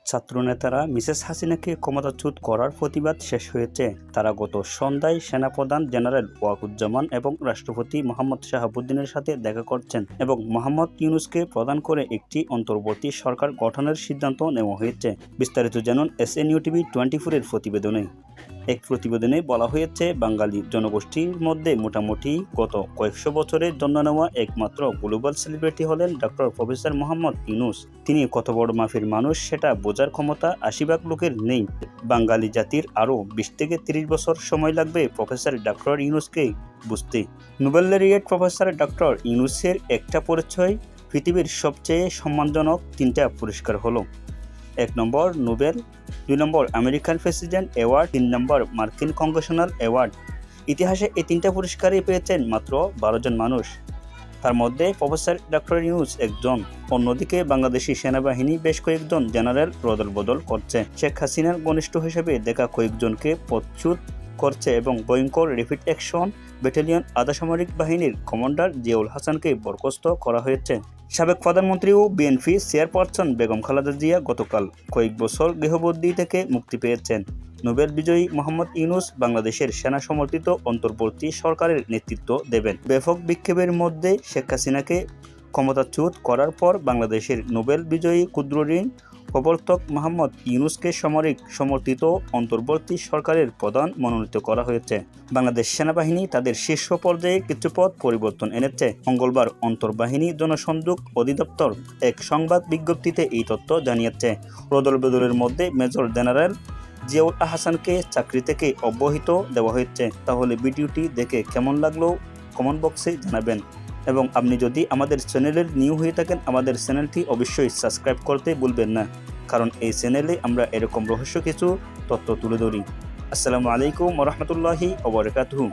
ছাত্রনেতারা Mrs হাসিনাকে ক্ষমতাচ্যুত করার প্রতিবাদ শেষ হয়েছে। তারা গত সন্ধ্যায় সেনাপ্রধান জেনারেল ওয়াকুজ্জামান এবং রাষ্ট্রপতি মোহাম্মদ শাহাবুদ্দিনের সাথে দেখা করছেন এবং মোহাম্মদ ইউনূসকে প্রদান করে একটি অন্তর্বর্তী সরকার গঠনের সিদ্ধান্ত নেওয়া হয়েছে। বিস্তারিত জানুন SNU-TV 24-এর প্রতিবেদনে। এক প্রতিবেদনে বলা হয়েছে, বাঙালি জনগোষ্ঠীর মধ্যে মোটামুটি গত কয়েকশো বছরের জন্ম নেওয়া একমাত্র গ্লোবাল সেলিব্রিটি হলেন ডক্টর প্রফেসর মোহাম্মদ ইউনূস। তিনি কত বড় মাপের মানুষ সেটা বোঝার ক্ষমতা 80 ভাগ লোকের নেই। বাঙালি জাতির আরও 20 থেকে 30 বছর সময় লাগবে প্রফেসর ডক্টর ইউনূসকে বুঝতে। নোবেল লরিয়েট প্রফেসর ডক্টর ইউনূসের একটা পরিচয়, পৃথিবীর সবচেয়ে সম্মানজনক 3টা পুরস্কার হলো: 1 নম্বর নোবেল, 2 নম্বর আমেরিকান প্রেসিডেন্ট অ্যাওয়ার্ড, 3 নম্বর মার্কিন কংগ্রেশনাল অ্যাওয়ার্ড। ইতিহাসে এই 3টা পুরস্কারই পেয়েছেন মাত্র 12 জন মানুষ। তার মধ্যে প্রফেসর ডক্টর ইউনূস একজন। অন্যদিকে বাংলাদেশি সেনাবাহিনী বেশ কয়েকজন জেনারেল রদল বদল করছে। শেখ হাসিনার ঘনিষ্ঠ হিসেবে দেখা কয়েকজনকে পদচ্যুত করছে এবং ভয়ঙ্কর র্যাপিড অ্যাকশন ব্যাটালিয়ন আধা সামরিক বাহিনীর কমান্ডার জিয়াউল হাসানকে বরখাস্ত করা হয়েছে। সাবেক প্রধানমন্ত্রী ও বিএনপি চেয়ারপারসন বেগম খালেদা জিয়া গতকাল কয়েক বছর গৃহবন্দী থেকে মুক্তি পেয়েছেন। নোবেল বিজয়ী মোহাম্মদ ইউনূস বাংলাদেশের সেনা সমর্থিত অন্তর্বর্তী সরকারের নেতৃত্ব দেবেন। ব্যাপক বিক্ষোভের মধ্যে শেখ হাসিনাকে ক্ষমতাচ্যুত করার পর বাংলাদেশের নোবেল বিজয়ী ক্ষুদ্র ঋণ প্রবর্তক মোহাম্মদ ইউনূসকে সামরিক সমর্থিত অন্তর্বর্তী সরকারের প্রধান মনোনীত করা হয়েছে। বাংলাদেশ সেনাবাহিনী তাদের শীর্ষ পর্যায়ে কিছু পদ পরিবর্তন এনেছে। মঙ্গলবার অন্তর্বাহিনী জনসংযোগ অধিদপ্তর এক সংবাদ বিজ্ঞপ্তিতে এই তথ্য জানিয়েছে। রদল বদলের মধ্যে মেজর জেনারেল জিয়াউল হাসানকে চাকরি থেকে অব্যাহতি দেওয়া হয়েছে। তাহলে ভিডিওটি দেখে কেমন লাগলো কমেন্ট বক্সে জানাবেন এবং আপনি যদি আমাদের চ্যানেলের নিউ হয়ে থাকেন আমাদের চ্যানেলটি অবশ্যই সাবস্ক্রাইব করতে ভুলবেন না, কারণ এই চ্যানেলে আমরা এরকম রহস্য কিছু তথ্য তুলে ধরি। আসসালামু আলাইকুম ওয়া রাহমাতুল্লাহি ওয়া বারাকাতুহু।